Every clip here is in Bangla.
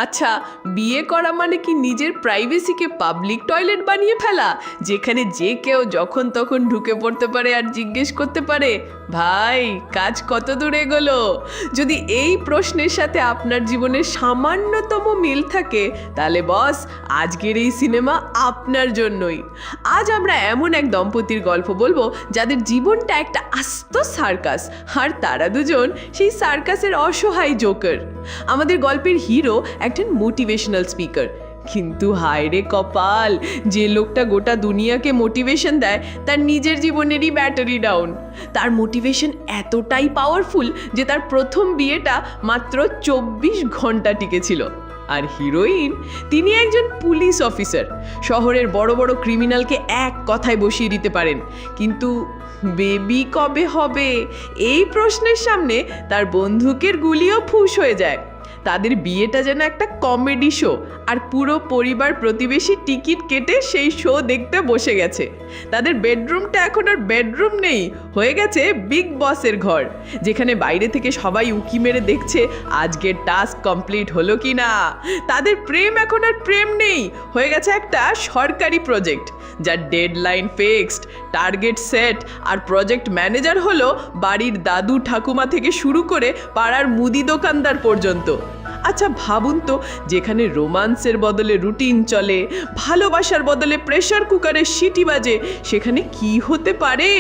আচ্ছা, বিয়ে করা মানে কি নিজের প্রাইভেসিকে পাবলিক টয়লেট বানিয়ে ফেলা, যেখানে যে কেউ যখন তখন ঢুকে পড়তে পারে আর জিজ্ঞেস করতে পারে, ভাই কাজ কত দূর এগোলো? যদি এই প্রশ্নের সাথে আপনার জীবনের সামান্যতম মিল থাকে, তাহলে বস আজকের এই সিনেমা আপনার জন্যই। আজ আমরা এমন এক দম্পতির গল্প বলবো যাদের জীবনটা একটা আস্ত সার্কাস, আর তারা দুজন সেই সার্কাসের অসহায় জোকার। আমাদের গল্পের হিরো একজন মোটিভেশনাল স্পিকার, কিন্তু হায় রে কপাল, যে লোকটা গোটা দুনিয়াকে মোটিভেশন দেয় তার নিজের জীবনেরই ব্যাটারি ডাউন। তার মোটিভেশন এতটাই পাওয়ারফুল যে তার প্রথম বিয়েটা মাত্র 24 ঘন্টা টিকেছিল। আর হিরোইন, তিনি একজন পুলিশ অফিসার, শহরের বড় বড় ক্রিমিনালকে এক কথায় বসিয়ে দিতে পারেন, কিন্তু বেবি কবে হবে এই প্রশ্নের সামনে তার বন্দুকের গুলিও ফুস হয়ে যায়। তাদের বিয়েটা যেন একটা কমেডি শো, আর পুরো পরিবার প্রতিবেশী টিকিট কেটে সেই শো দেখতে বসে গেছে। তাদের বেডরুমটা এখন আর বেডরুম নেই, হয়ে গেছে বিগ বসের ঘর, যেখানে বাইরে থেকে সবাই উকি মেরে দেখছে আজকের টাস্ক কমপ্লিট হলো কি না। তাদের প্রেম এখন আর প্রেম নেই, হয়ে গেছে একটা সরকারি প্রজেক্ট, যার ডেডলাইন ফিক্সড, টার্গেট সেট, আর প্রজেক্ট ম্যানেজার হলো বাড়ির দাদু ঠাকুমা থেকে শুরু করে পাড়ার মুদি দোকানদার পর্যন্ত। আচ্ছা ভাবুন তো, যেখানে রোমান্সের বদলে রুটিন চলে, ভালোবাসার বদলে প্রেশার কুকারের সিটি বাজে, সেখানে কি হতে পারে?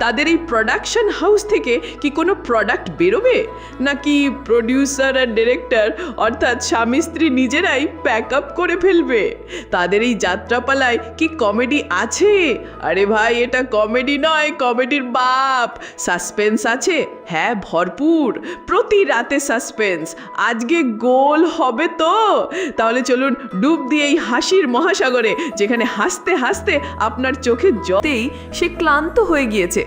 তাদের এই প্রোডাকশন হাউস থেকে কি কোনো প্রোডাক্ট বেরোবে, নাকি প্রডিউসার আর ডিরেক্টর অর্থাৎ স্বামী স্ত্রী নিজেরাই প্যাক আপ করে ফেলবে? তাদের এই যাত্রাপালায় কি কমেডি আছে? আরে ভাই, এটা কমেডি নয়, কমেডির বাপ। সাসপেন্স আছে, হ্যাঁ ভরপুর, প্রতি রাতে সাসপেন্স। আজকে গোল হবে তো? তাহলে চলুন ডুব দিয়ে এই হাসির মহাসাগরে, যেখানে হাসতে হাসতে আপনার চোখে জলেই সে ক্লান্ত হয়ে গিয়েছে,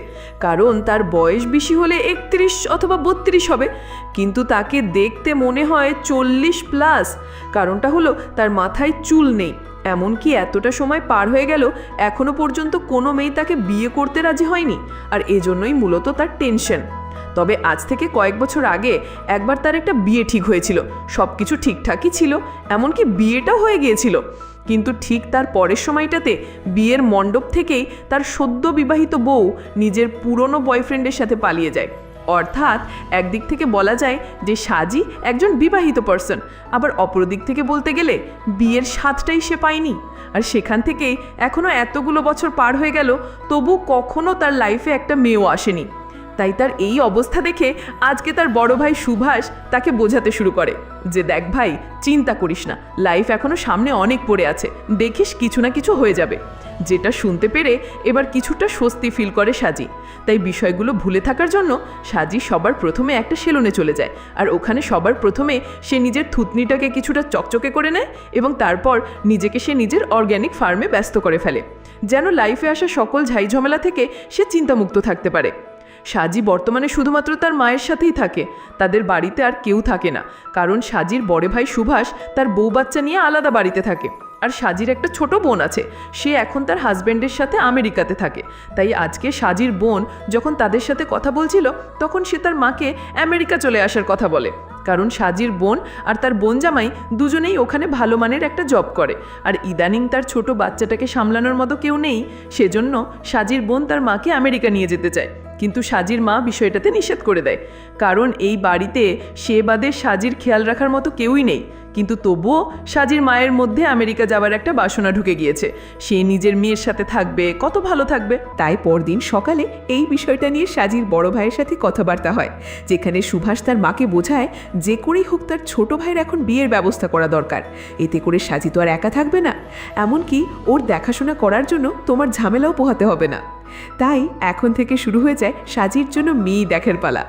কারণ তার বয়স বেশি হলে 31 অথবা 32 হবে, কিন্তু তাকে দেখতে মনে হয় 40+। কারণটা হলো তার মাথায় চুল নেই। এমনকি এতটা সময় পার হয়ে গেল, এখনো পর্যন্ত কোনো মেয়ে তাকে বিয়ে করতে রাজি হয়নি, আর এজন্যই মূলত তার টেনশন। তবে আজ থেকে কয়েক বছর আগে একবার তার একটা বিয়ে ঠিক হয়েছিল, সব কিছু ঠিকঠাকই ছিল, এমনকি বিয়েটাও হয়ে গিয়েছিল। কিন্তু ঠিক তার পরের সময়টাতে বিয়ের মণ্ডপ থেকেই তার সদ্য বিবাহিত বউ নিজের পুরনো বয়ফ্রেন্ডের সাথে পালিয়ে যায়। অর্থাৎ একদিক থেকে বলা যায় যে সাজি একজন বিবাহিত পার্সন, আবার অপর দিক থেকে বলতে গেলে বিয়ের স্বাদটাই সে পায়নি। আর সেখান থেকেই এখনও এতগুলো বছর পার হয়ে গেল, তবু কখনো তার লাইফে একটা মেয়েও আসেনি। তাই তার এই অবস্থা দেখে আজকে তার বড় ভাই সুভাষ তাকে বোঝাতে শুরু করে যে, দেখ ভাই, চিন্তা করিস না, লাইফ এখনো সামনে অনেক পড়ে আছে, দেখিস কিছু না কিছু হয়ে যাবে। যেটা শুনতে পেরে এবার কিছুটা স্বস্তি ফিল করে সাজি। তাই বিষয়গুলো ভুলে থাকার জন্য সাজি সবার প্রথমে একটা সেলুনে চলে যায়, আর ওখানে সবার প্রথমে সে নিজের থুতনিটাকে কিছুটা চকচকে করে নেয়, এবং তারপর নিজেকে সে নিজের অর্গ্যানিক ফার্মে ব্যস্ত করে ফেলে, যেন লাইফে আসা সকল ঝাইঝামেলা থেকে সে চিন্তামুক্ত থাকতে পারে। সাজি বর্তমানে শুধুমাত্র তার মায়ের সাথেই থাকে, তাদের বাড়িতে আর কেউ থাকে না, কারণ সাজির বড় ভাই সুভাষ তার বউ বাচ্চা নিয়ে আলাদা বাড়িতে থাকে, আর সাজির একটা ছোট বোন আছে, সে এখন তার হাজব্যান্ডের সাথে আমেরিকাতে থাকে। তাই আজকে সাজির বোন যখন তাদের সাথে কথা বলছিল, তখন সে তার মাকে আমেরিকা চলে আসার কথা বলে, কারণ সাজির বোন আর তার বোন জামাই দুজনেই ওখানে ভালো মানের একটা জব করে, আর ইদানিং তার ছোট বাচ্চাটাকে সামলানোর মতো কেউ নেই, সেজন্য সাজির বোন তার মাকে আমেরিকা নিয়ে যেতে চায়। কিন্তু সাজির মা বিষয়টাতে নিষেধ করে দেয়, কারণ এই বাড়িতে সে বাদে সাজির খেয়াল রাখার মতো কেউই নেই। কিন্তু তবুও সাজির মায়ের মধ্যে আমেরিকা যাওয়ার একটা বাসনা ঢুকে গিয়েছে, সে নিজের মেয়ের সাথে থাকবে, কত ভালো থাকবে। তাই পরদিন সকালে এই বিষয়টা নিয়ে সাজির বড় ভাইয়ের সাথে কথাবার্তা হয়, যেখানে সুভাষ তার মাকে বোঝায় যে করেই হোক তার ছোট ভাইয়ের এখন বিয়ের ব্যবস্থা করা দরকার, এতে করে সাজি তো আর একা থাকবে না, এমনকি ওর দেখাশোনা করার জন্য তোমার ঝামেলাও পোহাতে হবে না। তাই এখন থেকে শুরু হয়ে যায় সাজির জন্য মেয়ে দেখার পালা।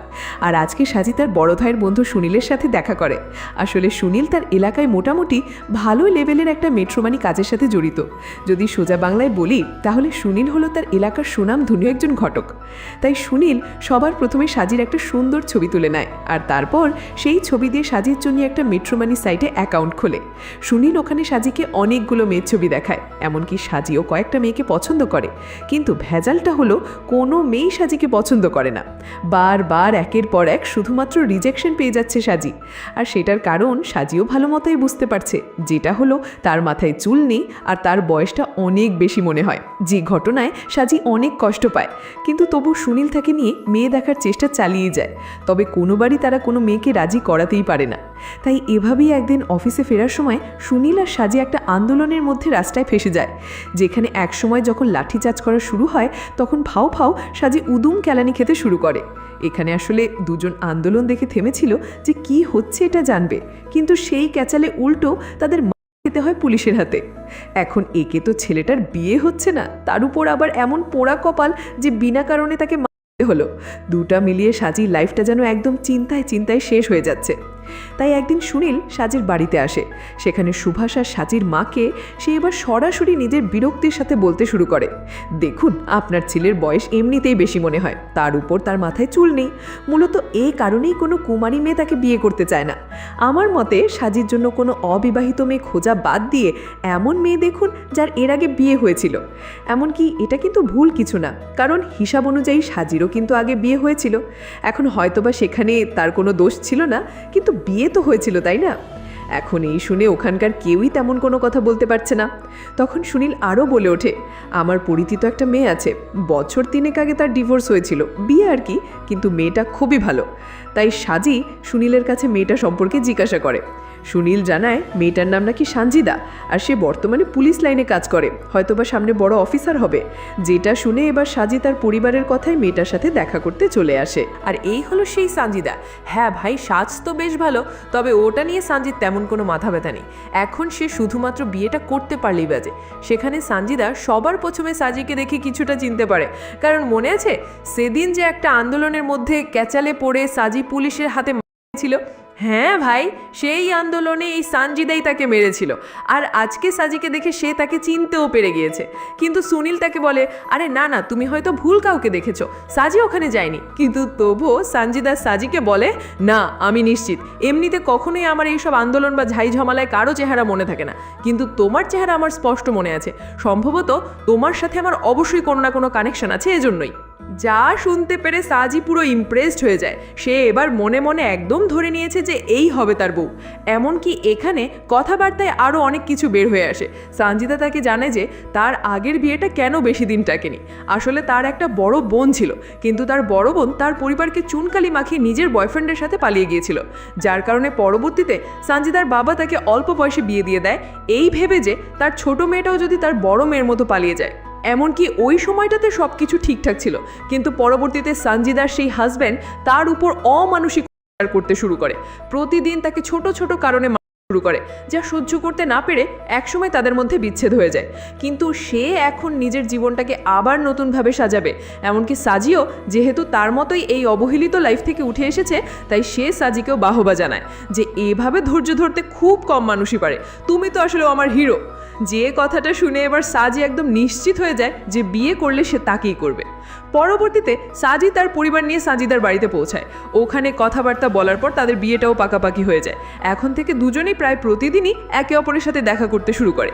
আর আজকে সাজি তার বড় ভাইয়ের বন্ধু সুনীলের সাথে দেখা করে। আসলে সুনীল তার এলাকায় মোটামুটি ভালো লেভেলের একটা মেট্রোমানি কাজের সাথে জড়িত। যদি সোজা বাংলায় বলি, তাহলে সুনীল হলো তার এলাকার সুনামধন্য একজন ঘটক। তাই সুনীল সবার প্রথমে সাজির একটা সুন্দর ছবি তুলে নেয়, আর তারপর সেই ছবি দিয়ে সাজির জন্য একটা মেট্রোমানি সাইটে অ্যাকাউন্ট খোলে। সুনীল ওখানে সাজিকে অনেকগুলো মেয়ের ছবি দেখায়, এমনকি সাজিও কয়েকটা মেয়েকে পছন্দ করে, কিন্তু ভেজাল ভেজালটা হলো কোনো মেয়েই সাজিকে পছন্দ করে না। বারবার একের পর এক শুধুমাত্র রিজেকশন পেয়ে যাচ্ছে সাজি। আর সেটার কারণ সাজিও ভালো মতোই বুঝতে পারছে, যেটা হলো তার মাথায় চুল নেই আর তার বয়সটা অনেক বেশি মনে হয়, যে ঘটনায় সাজি অনেক কষ্ট পায়। কিন্তু তবু সুনীল তাকে নিয়ে মেয়ে দেখার চেষ্টা চালিয়ে যায়, তবে কোনোবারই তারা কোনো মেয়েকে রাজি করাতেই পারে না। তাই এভাবেই একদিন অফিসে ফেরার সময় সুনীল আর সাজি একটা আন্দোলনের মধ্যে রাস্তায় ফেসে যায়, যেখানে একসময় যখন লাঠিচার্জ করা শুরু হয় তখন ফাও ফাও সাজি উদুম কেলানি খেতে শুরু করে। এখানে আসলে দুজন আন্দোলন দেখে থেমেছিল যে কি হচ্ছে এটা জানবে, কিন্তু সেই ক্যাচালে উল্টো তাদের খেতে হয় পুলিশের হাতে। এখন একে তো ছেলেটার বিয়ে হচ্ছে না, তার উপর আবার এমন পোড়া কপাল যে বিনা কারণে তাকে মারতে হলো। দুটা মিলিয়ে সাজির লাইফটা যেন একদম চিন্তায় চিন্তায় শেষ হয়ে যাচ্ছে। তাই একদিন সুনীল সাজির বাড়িতে আসে। সেখানে সুভাষ আর সাজির মাকে সে এবার সরাসরি নিজের বিরক্তির সাথে বলতে শুরু করে, দেখুন আপনার ছেলের বয়স এমনিতেই বেশি মনে হয়, তার উপর তার মাথায় চুল নেই। মূলত এই কারণেই কোনো কুমারী মেয়ে তাকে বিয়ে করতে চায় না। আমার মতে সাজির জন্য কোনো অবিবাহিত মেয়ে খোঁজা বাদ দিয়ে এমন মেয়ে দেখুন যার এর আগে বিয়ে হয়েছিল। এমনকি এটা কিন্তু ভুল কিছু না, কারণ হিসাব অনুযায়ী সাজিরও কিন্তু আগে বিয়ে হয়েছিল। এখন হয়তোবা সেখানে তার কোনো দোষ ছিল না, কিন্তু বিয়ে তো হয়েছিল, তাই না? এখন এই শুনে ওখানকার কেউই তেমন কোনো কথা বলতে পারছে না। তখন সুনীল আরও বলে ওঠে, আমার পরিচিত একটা মেয়ে আছে, বছর 3 আগে তার ডিভোর্স হয়েছিল, বিয়ে আর কি, কিন্তু মেয়েটা খুবই ভালো। তাই সাজি সুনীলের কাছে মেয়েটা সম্পর্কে জিজ্ঞাসা করে। সুনীল জানায় মেয়েটার নাম নাকি সানজিদা, আর সে বর্তমানে পুলিশ লাইনে কাজ করে, হয়তোবা সামনে বড় অফিসার হবে। যেটা শুনে এবার সাজি তার পরিবারের কথায় মেয়েটার সাথে দেখা করতে চলে আসে। আর এই হলো সেই সানজিদা। হ্যাঁ ভাই, সাজ তো বেশ ভালো, তবে ওটা নিয়ে সানজিদ তেমন কোনো মাথা ব্যথা নেই। এখন সে শুধুমাত্র বিয়েটা করতে পারলেই বাজে। সেখানে সানজিদা সবার প্রথমে সাজিকে দেখে কিছুটা চিনতে পারে, কারণ মনে আছে সেদিন যে একটা আন্দোলনের মধ্যে ক্যাচালে পড়ে সাজি পুলিশের হাতে ছিল। হ্যাঁ ভাই, সেই আন্দোলনে এই সানজিদাই তাকে মেরেছিল। আর আজকে সাজিকে দেখে সে তাকে চিনতেও পেরে গিয়েছে। কিন্তু সুনীল তাকে বলে, আরে না না, তুমি হয়তো ভুল কাউকে দেখেছো, সাজি ওখানে যায়নি। কিন্তু তবুও সানজিদা সাজিকে বলে, না আমি নিশ্চিত, এমনিতে কখনোই আমার এইসব আন্দোলন বা ঝাই ঝামেলায় কারো চেহারা মনে থাকে না, কিন্তু তোমার চেহারা আমার স্পষ্ট মনে আছে। সম্ভবত তোমার সাথে আমার অবশ্যই কোনো না কোনো কানেকশন আছে, এজন্যই। যা শুনতে পেরে সাজি পুরো ইমপ্রেসড হয়ে যায়। সে এবার মনে মনে একদম ধরে নিয়েছে যে এই হবে তার বউ। এমনকি এখানে কথাবার্তায় আরও অনেক কিছু বের হয়ে আসে। সানজিদা তাকে জানায় যে তার আগের বিয়েটা কেন বেশি দিন টাকেনি। আসলে তার একটা বড় বোন ছিল, কিন্তু তার বড় বোন তার পরিবারকে চুনকালি মাখিয়ে নিজের বয়ফ্রেন্ডের সাথে পালিয়ে গিয়েছিল, যার কারণে পরবর্তীতে সানজিদার বাবা তাকে অল্প বয়সে বিয়ে দিয়ে দেয়, এই ভেবে যে তার ছোট মেয়েটাও যদি তার বড় মেয়ের মতো পালিয়ে যায়। এমনকি ওই সময়টাতে সব কিছু ঠিকঠাক ছিল, কিন্তু পরবর্তীতে সানজিদার সেই হাজব্যান্ড তার উপর অমানসিক করতে শুরু করে। প্রতিদিন তাকে ছোট ছোট কারণে শুরু করে, যা সহ্য করতে না পেরে একসময় তাদের মধ্যে বিচ্ছেদ হয়ে যায়। কিন্তু সে এখন নিজের জীবনটাকে আবার নতুনভাবে সাজাবে। এমনকি সাজিও যেহেতু তার মতোই এই অবহেলিত লাইফ থেকে উঠে এসেছে, তাই সে সাজিকেও বাহবা জানায় যে এভাবে ধৈর্য ধরতে খুব কম মানুষই পারে, তুমি তো আসলে আমার হিরো। যে কথাটা শুনে এবার সাজি একদম নিশ্চিত হয়ে যায় যে বিয়ে করলে সে তাকেই করবে। পরবর্তীতে সাজি তার পরিবার নিয়ে সানজিদার বাড়িতে পৌঁছায়। ওখানে কথাবার্তা বলার পর তাদের বিয়েটাও পাকাপাকি হয়ে যায়। এখন থেকে দুজনেই প্রায় প্রতিদিনই একে অপরের সাথে দেখা করতে শুরু করে।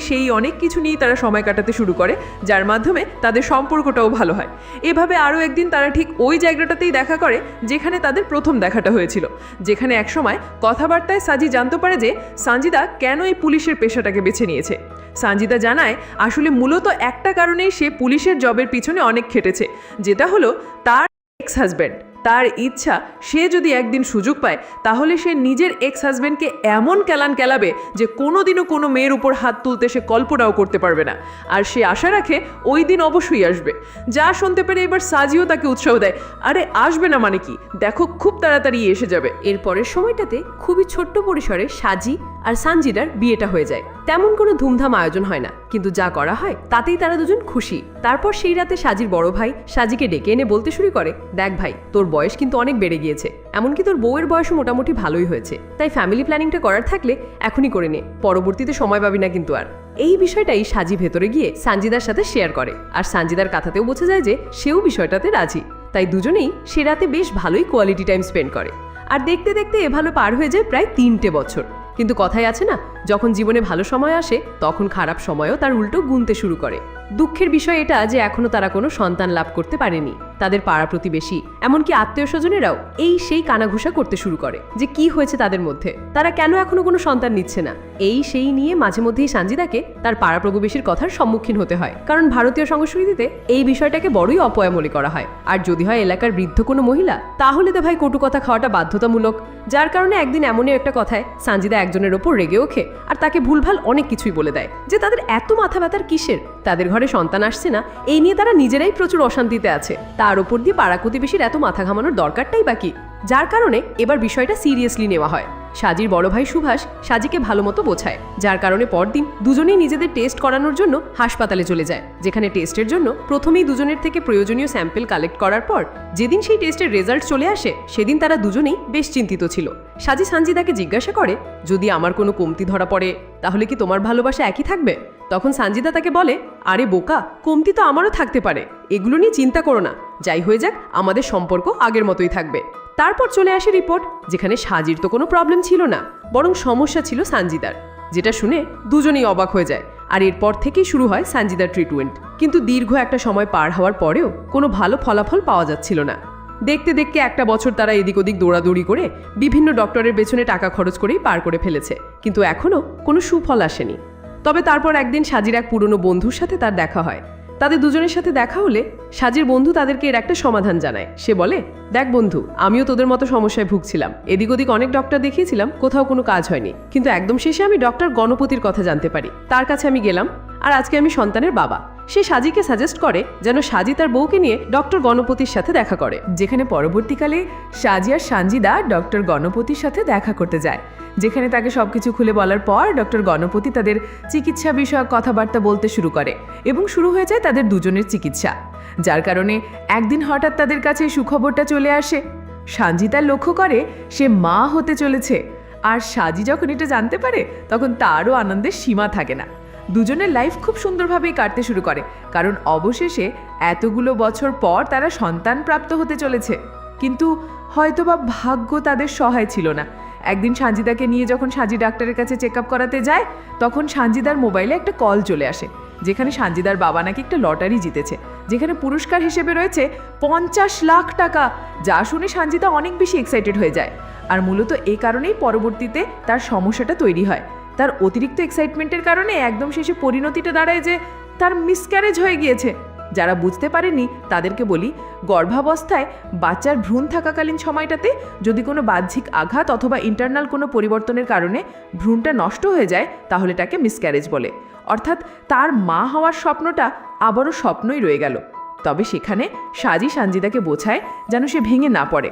সেই অনেক কিছু নিয়েই তারা সময় কাটাতে শুরু করে, যার মাধ্যমে তাদের সম্পর্কটাও ভালো হয়। এভাবে আরও একদিন তারা ঠিক ওই জায়গাটাতেই দেখা করে যেখানে তাদের প্রথম দেখাটা হয়েছিল, যেখানে একসময় কথাবার্তায় সাজি জানতে পারে যে সানজিদা কেন এই পুলিশের পেশাটাকে বেছে নিয়েছে। সানজিদা জানায় আসলে মূলত একটা কারণেই সে পুলিশের জবের পিছনে অনেক খেটেছে, যেটা হলো তার এক্স হাজব্যান্ড। তার ইচ্ছা সে যদি একদিন সুযোগ পায় তাহলে সে নিজের এক্স হাজব্যান্ডকে এমন কেলান কেলাবে যে কোনোদিনও কোনো মেয়ের উপর হাত তুলতে সে কল্পনাও করতে পারবে না। আর সে আশা রাখে ওই দিন অবশ্যই আসবে। যা শুনতে পেরে এবার সাজিও তাকে উৎসাহ দেয়, আরে আসবে না মানে কি, দেখো খুব তাড়াতাড়ি এসে যাবে। এরপরের সময়টাতে খুবই ছোট্ট পরিসরে সাজি আর সানজিদার বিয়েটা হয়ে যায়। তেমন কোনো ধুমধাম আয়োজন হয় না, কিন্তু যা করা হয় তাতেই তারা দুজন খুশি। তারপর সেই রাতে সাজির বড় ভাই সাজিকে ডেকে এনে বলতে শুরু করে, দেখ ভাই, তোর বয়স কিন্তু অনেক বেড়ে গিয়েছে, এমনকি তোর বউয়ের বয়সও মোটামুটি ভালোই হয়েছে, তাই ফ্যামিলি প্ল্যানিংটা করার থাকলে এখনই করে নে, পরবর্তীতে সময় পাবি না কিন্তু আর। এই বিষয়টাই সাজি ভেতরে গিয়ে সানজিদার সাথে শেয়ার করে, আর সানজিদার কথাতেও বোঝা যায় যে সেও বিষয়টাতে রাজি। তাই দুজনেই সে রাতে বেশ ভালোই কোয়ালিটি টাইম স্পেন্ড করে। আর দেখতে দেখতে এভাবে পার হয়ে যায় প্রায় 3টে বছর। কিন্তু কথাই আছে না, যখন জীবনে ভালো সময় আসে তখন খারাপ সময়ও তার উল্টো গুনতে শুরু করে। দুঃখের বিষয় এটা যে এখনো তারা কোনো সন্তান লাভ করতে পারেনি। তাদের পাড়া প্রতিবেশী এমনকি আত্মীয় স্বজনেরাও এই সেই কানাঘুষা করতে শুরু করে যে কি হয়েছে তাদের মধ্যে, তারা কেন এখনো কোনো সন্তান নিচ্ছে না। এই সেই নিয়ে মাঝে মধ্যেই সানজিদাকে তার পাড়া প্রতিবেশীর কথার সম্মুখীন হতে হয়, কারণ ভারতীয় সংস্কৃতিতে এই বিষয়টাকে বড়ই অপয়ামলি করা হয়। আর যদি হয় এলাকার বৃদ্ধ কোনো মহিলা, তাহলে তো ভাই কটু কথা খাওয়াটা বাধ্যতামূলক। যার কারণে একদিন এমনই একটা কথায় সানজিদা একজনের ওপর রেগে ওঠে আর তাকে ভুলভাল অনেক কিছুই বলে দেয় যে তাদের এত মাথা ব্যথার কিসের, তাদের ঘরে সন্তান আসছে না এই নিয়ে তারা নিজেরাই প্রচুর অশান্তিতে আছে, তার ওপর দিয়ে পাড়া প্রতিবেশীর এত মাথা ঘামানোর দরকারটাই বাকি। যার কারণে এবার বিষয়টা সিরিয়াসলি নেওয়া হয়। সাজির বড় ভাই সুভাষ সাজিকে ভালো মতো বোঝায়, যার কারণে পরদিন দুজনেই নিজেদের টেস্ট করানোর জন্য হাসপাতালে চলে যায়, যেখানে টেস্টের জন্য প্রথমেই দুজনের থেকে প্রয়োজনীয় স্যাম্পল কালেক্ট করার পর যেদিন সেই টেস্টের রেজাল্ট চলে আসে সেদিন তারা দুজনেই বেশ চিন্তিত ছিল। সাজি সানজিদাকে জিজ্ঞাসা করে, যদি আমার কোনো কমতি ধরা পড়ে তাহলে কি তোমার ভালোবাসা একই থাকবে? তখন সানজিদা তাকে বলে, আরে বোকা, কমতি তো আমারও থাকতে পারে, এগুলো নিয়ে চিন্তা করো না, যাই হয়ে যাক আমাদের সম্পর্ক আগের মতোই থাকবে। তারপর চলে আসে রিপোর্ট, যেখানে সাজির তো কোনো প্রবলেম ছিল না, বরং সমস্যা ছিল সানজিদার, যেটা শুনে দুজনেই অবাক হয়ে যায়। আর এরপর থেকেই শুরু হয় সানজিদার ট্রিটমেন্ট। কিন্তু দীর্ঘ একটা সময় পার হওয়ার পরেও কোনো ভালো ফলাফল পাওয়া যাচ্ছিল না। দেখতে দেখতে একটা বছর তারা এদিক ওদিক দৌড়াদৌড়ি করে বিভিন্ন ডক্টরের পেছনে টাকা খরচ করেই পার করে ফেলেছে, কিন্তু এখনও কোনো সুফল আসেনি। তবে তারপর একদিন সাজির এক পুরনো বন্ধুর সাথে তার দেখা হয়। তাদের দুজনের সাথে দেখা হলে সাজির বন্ধু তাদেরকে এর একটা সমাধান জানায়। সে বলে, দেখ বন্ধু, আমিও তোদের মতো সমস্যায় ভুগছিলাম, এদিক ওদিক অনেক ডক্টর দেখিয়েছিলাম, কোথাও কোনো কাজ হয়নি, কিন্তু একদম শেষে আমি ডক্টর গণপতির কথা জানতে পারি, তার কাছে আমি গেলাম, আর আজকে আমি সন্তানের বাবা। সে সাজিকে সাজেস্ট করে যেন সাজি তার বউকে নিয়ে ডক্টর গণপতির সাথে দেখা করে, যেখানে পরবর্তীকালে সাজি আর সানজিদা ডক্টর গণপতির সাথে দেখা করতে যায়, যেখানে তাকে সবকিছু খুলে বলার পর ডক্টর গণপতি তাদের চিকিৎসা বিষয়ক কথাবার্তা বলতে শুরু করে এবং শুরু হয়ে যায় তাদের দুজনের চিকিৎসা। যার কারণে একদিন হঠাৎ তাদের কাছে সুখবরটা চলে আসে। সানজিদা লক্ষ্য করে সে মা হতে চলেছে, আর সাজি যখন এটা জানতে পারে তখন তারও আনন্দের সীমা থাকে না। দুজনের লাইফ খুব সুন্দরভাবেই কাটতে শুরু করে, কারণ অবশেষে এতগুলো বছর পর তারা সন্তান প্রাপ্ত হতে চলেছে। কিন্তু হয়তোবা ভাগ্য তাদের সহায় ছিল না। একদিন সানজিদাকে নিয়ে যখন সাজি ডাক্তারের কাছে চেক আপ করাতে যায়, তখন সানজিদার মোবাইলে একটা কল চলে আসে, যেখানে সানজিদার বাবা নাকি একটা লটারি জিতেছে, যেখানে পুরস্কার হিসেবে রয়েছে 50 লাখ টাকা। যা শুনে সানজিদা অনেক বেশি এক্সাইটেড হয়ে যায়, আর মূলত এই কারণেই পরবর্তীতে তার সমস্যাটা তৈরি হয়। তার অতিরিক্ত এক্সাইটমেন্টের কারণে একদম শেষে পরিণতিটা দাঁড়ায় যে তার মিসক্যারেজ হয়ে গিয়েছে। যারা বুঝতে পারেনি তাদেরকে বলি, গর্ভাবস্থায় বাচ্চার ভ্রূণ থাকাকালীন সময়টাতে যদি কোনো বাহ্যিক আঘাত অথবা ইন্টারনাল কোনো পরিবর্তনের কারণে ভ্রূণটা নষ্ট হয়ে যায় তাহলে তাকে মিসক্যারেজ বলে। অর্থাৎ তার মা হওয়ার স্বপ্নটা আবারও স্বপ্নই রয়ে গেল। তবে সেখানে সাজি সানজিদাকে বোঝায় যেন সে ভেঙে না পড়ে।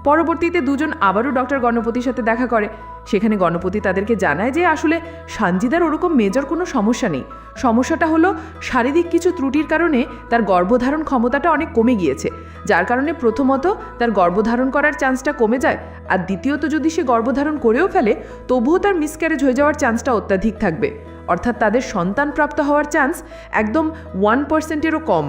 পরবর্তীতে দুজন আবারও ডক্টর গণপতির সাথে দেখা করে। সেখানে গণপতি তাদেরকে জানায় যে আসলে সানজিদার ওরকম মেজর কোনো সমস্যা নেই, সমস্যাটা হলো শারীরিক কিছু ত্রুটির কারণে তার গর্ভধারণ ক্ষমতাটা অনেক কমে গিয়েছে, যার কারণে প্রথমত তার গর্ভধারণ করার চান্সটা কমে যায়, আর দ্বিতীয়ত যদি সে গর্ভধারণ করেও ফেলে তবুও তার মিসক্যারেজ হয়ে যাওয়ার চান্সটা অত্যাধিক থাকবে। অর্থাৎ তাদের সন্তান প্রাপ্ত হওয়ার চান্স একদম 1%-এরও কম।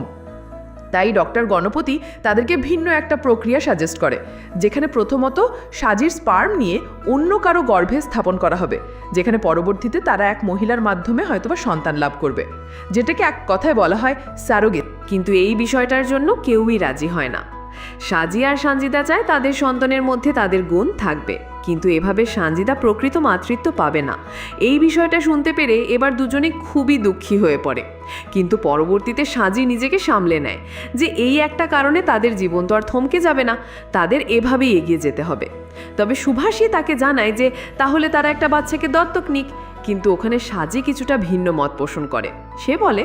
তাই ডক্টর গণপতি তাদেরকে ভিন্ন একটা প্রক্রিয়া সাজেস্ট করে, যেখানে প্রথমত সাজির স্পার্ম নিয়ে অন্য কারো গর্ভে স্থাপন করা হবে, যেখানে পরবর্তীতে তারা এক মহিলার মাধ্যমে হয়তোবা সন্তান লাভ করবে, যেটাকে এক কথায় বলা হয় সারোগেট। কিন্তু এই বিষয়টার জন্য কেউই রাজি হয় না। সাজি আর সানজিদা চায় তাদের সন্তানের মধ্যে তাদের গুণ থাকবে, কিন্তু এভাবে সানজিদা প্রকৃত মাতৃত্ব পাবে না। এই বিষয়টা শুনতে পেরে এবার দুজনে খুবই দুঃখী হয়ে পড়ে, কিন্তু পরবর্তীতে সাজি নিজেকে সামলে নেয় যে এই একটা কারণে তাদের জীবন তো আর থমকে যাবে না, তাদের এভাবেই এগিয়ে যেতে হবে। তবে সুভাষই তাকে জানায় যে তাহলে তারা একটা বাচ্চাকে দত্তক নিক, কিন্তু ওখানে সাজি কিছুটা ভিন্ন মত পোষণ করে। সে বলে,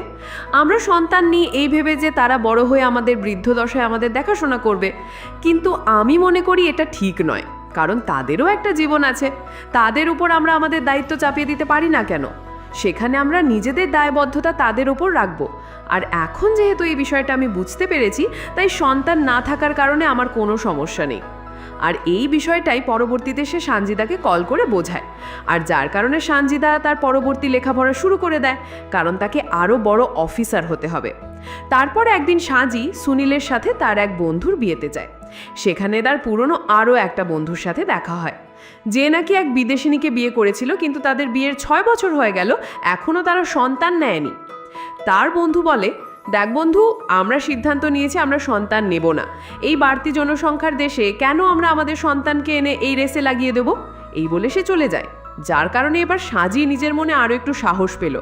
আমরা সন্তান নিই এই ভেবে যে তারা বড় হয়ে আমাদের বৃদ্ধ দশায় আমাদের দেখাশোনা করবে, কিন্তু আমি মনে করি এটা ঠিক নয়, কারণ তাদেরও একটা জীবন আছে, তাদের উপর আমরা আমাদের দায়িত্ব চাপিয়ে দিতে পারি না কেন? সেখানে আমরা নিজেদের দায়বদ্ধতা তাদের ওপর রাখবো। আর এখন যেহেতু এই বিষয়টা আমি বুঝতে পেরেছি, তাই সন্তান না থাকার কারণে আমার কোনো সমস্যা নেই। আর এই বিষয়টাই পরবর্তীতে সে সানজিদাকে কল করে বোঝায়, আর যার কারণে সানজিদা তার পরবর্তী লেখাপড়া শুরু করে দেয়, কারণ তাকে আরও বড় অফিসার হতে হবে। তারপর একদিন সাজি সুনীলের সাথে তার এক বন্ধুর বিয়েতে যায়। সেখানে তার পুরনো আরও একটা বন্ধুর সাথে দেখা হয়। যে নাকি এক বিদেশিনীকে বিয়ে করেছিল, কিন্তু তাদের বিয়ের 6 বছর হয়ে গেল, এখনও তারা সন্তান নেয়নি। তার বন্ধু বলে, দেখ বন্ধু, আমরা সিদ্ধান্ত নিয়েছি আমরা সন্তান নেব না। এই বাড়তি জনসংখ্যার দেশে কেন আমরা আমাদের সন্তানকে এনে এই রেসে লাগিয়ে দেব? এই বলে সে চলে যায়। যার কারণে এবার সাজি নিজের মনে আরও একটু সাহস পেল।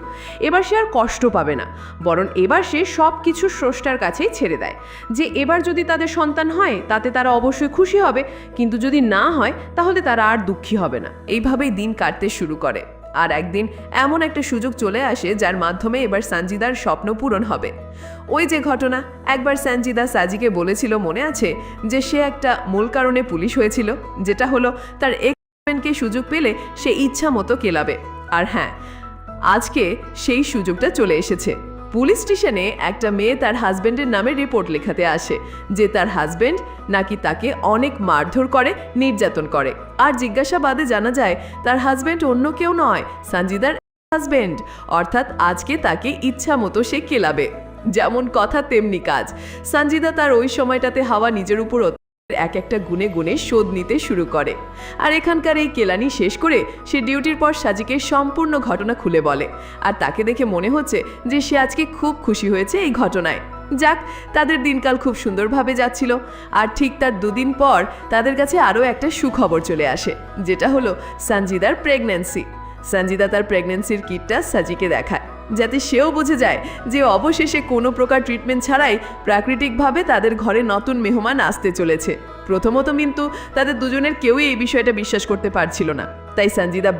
এবার সে আর কষ্ট পাবে না, বরং এবার সে সব কিছু স্রষ্টার কাছেই ছেড়ে দেয়। যে এবার যদি তাদের সন্তান হয় তাতে তারা অবশ্যই খুশি হবে, কিন্তু যদি না হয় তাহলে তারা আর দুঃখী হবে না। এইভাবেই দিন কাটতে শুরু করে। আর একদিন এমন একটা সুযোগ চলে আসে যার মাধ্যমে এবার সঞ্জিদার স্বপ্ন পূরণ হবে। ওই যে ঘটনা, একবার সঞ্জিদা সাজিকে বলেছিল, মনে আছে, যে সে একটা মূল কারণে পুলিশ হয়েছিল, যেটা হলো তার কে সুযোগ পেলে সে ইচ্ছা মতো কেলাবে। আর হ্যাঁ, আজকে সেই সুযোগটা চলে এসেছে। পুলিশ স্টেশনে একটা মেয়ে তার হাজব্যান্ডের নামে রিপোর্ট লেখাতে আসে যে তার হাজব্যান্ড নাকি তাকে অনেক মারধর করে, নির্যাতন করে। আর জিজ্ঞাসাবাদে জানা যায় তার হাজব্যান্ড অন্য কেউ নয়, সঞ্জিদার হাজব্যান্ড। অর্থাৎ আজকে তাকে ইচ্ছা মতো সে কেলাবে। যেমন কথা তেমনি কাজ। সঞ্জিদা তার ওই সময়টাতে হাওয়া নিজের উপর এক একটা গুণে গুণে শোধ নিতে শুরু করে। আর এখানকার এই কেলানি শেষ করে সে ডিউটির পর সাজিকে সম্পূর্ণ ঘটনা খুলে বলে। আর তাকে দেখে মনে হচ্ছে যে সে আজকে খুব খুশি হয়েছে এই ঘটনায়। যাক, তাদের দিনকাল খুব সুন্দরভাবে যাচ্ছিল। আর ঠিক তার 2 দিন পর তাদের কাছে আরও একটা সুখবর চলে আসে, যেটা হলো সঞ্জিদার প্রেগন্যান্সি। সঞ্জিদা তার প্রেগন্যান্সির কিটটা সাজিকে দেখায়, যাতে সেও বুঝে যায় যে অবশেষে কোনো প্রকার ট্রিটমেন্ট ছাড়াই প্রাকৃতিকভাবে তাদের ঘরে নতুন মেহমান আসতে চলেছে। প্রথমত কিন্তু তাদের দুজনের কেউই এই বিষয়টা বিশ্বাস করতে পারছিল না। তাই সঞ্জিদা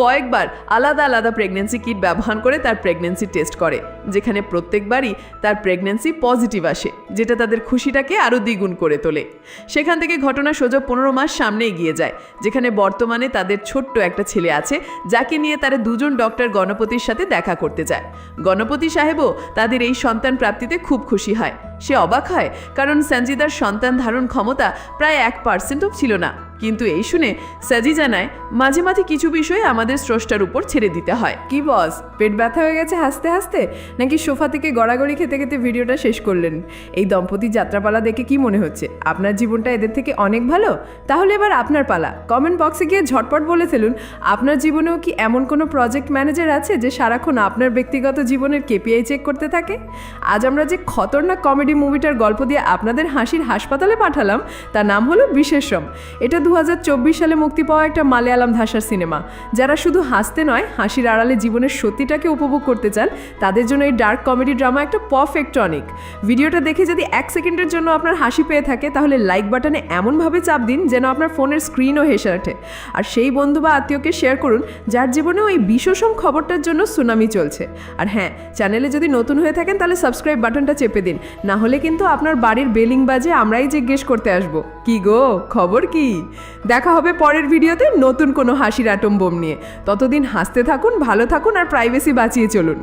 কয়েকবার আলাদা আলাদা প্রেগন্যান্সি কিট ব্যবহার করে তার প্রেগন্যান্সি টেস্ট করে, যেখানে প্রত্যেকবারই তার প্রেগন্যান্সি পজিটিভ আসে, যেটা তাদের খুশিটাকে আরও দ্বিগুণ করে তোলে। সেখান থেকে ঘটনা সোজা 15 মাস সামনে এগিয়ে যায়, যেখানে বর্তমানে তাদের ছোট্ট একটা ছেলে আছে, যাকে নিয়ে তারা দুজন ডক্টর গণপতির সাথে দেখা করতে যায়। গণপতি সাহেবও তাদের এই সন্তান প্রাপ্তিতে খুব খুশি হয়। সে অবাক হয়, কারণ সঞ্জিদার সন্তান ধারণ ক্ষমতা প্রায় 1%ও ছিল না। কিন্তু এই শুনে সাজি জানায়, মাঝে মাঝে কিছু বিষয় আমাদের স্রষ্টার উপর ছেড়ে দিতে হয়। কি বস, পেট ব্যথা হয়ে গেছে হাসতে হাসতে, নাকি সোফা থেকে গড়াগড়ি খেতে খেতে ভিডিওটা শেষ করলেন? এই দম্পতির যাত্রাপালা দেখে কি মনে হচ্ছে আপনার জীবনটা এদের থেকে অনেক ভালো? তাহলে এবার আপনার পালা। কমেন্ট বক্সে গিয়ে ঝটপট বলে ফেলুন আপনার জীবনেও কি এমন কোনো প্রজেক্ট ম্যানেজার আছে যে সারাক্ষণ আপনার ব্যক্তিগত জীবনের KPI চেক করতে থাকে? আজ আমরা যে খতরনাক কমেডি মুভিটার গল্প দিয়ে আপনাদের হাসির হাসপাতালে পাঠালাম, তার নাম হলো বিশেষম। এটা 2024 সালে মুক্তি পাওয়া একটা মালয়ালাম ভাষার সিনেমা। যারা শুধু হাসতে নয়, হাসির আড়ালে জীবনের সত্যিটাকে উপভোগ করতে চান, তাদের জন্য এই ডার্ক কমেডি ড্রামা একটা পারফেক্ট টনিক। ভিডিওটা দেখে যদি 1 সেকেন্ডের জন্য আপনার হাসি পেয়ে থাকে, তাহলে লাইক বাটনে এমনভাবে চাপ দিন যেন আপনার ফোনের স্ক্রিনও হেসে ওঠে। আর সেই বন্ধু বা আত্মীয়কে শেয়ার করুন যার জীবনেও এই বিশ্বসম খবরটার জন্য সুনামি চলছে। আর হ্যাঁ, চ্যানেলে যদি নতুন হয়ে থাকেন তাহলে সাবস্ক্রাইব বাটনটা চেপে দিন, না হলে কিন্তু আপনার বাড়ির বেলিং বাজে আমরাই জিজ্ঞেস করতে আসবো, কি গো খবর কি? দেখা হবে পরের ভিডিওতে নতুন কোনো হাসির অ্যাটম বোম নিয়ে। ততদিন হাসতে থাকুন, ভালো থাকুন আর প্রাইভেসি বাঁচিয়ে চলুন।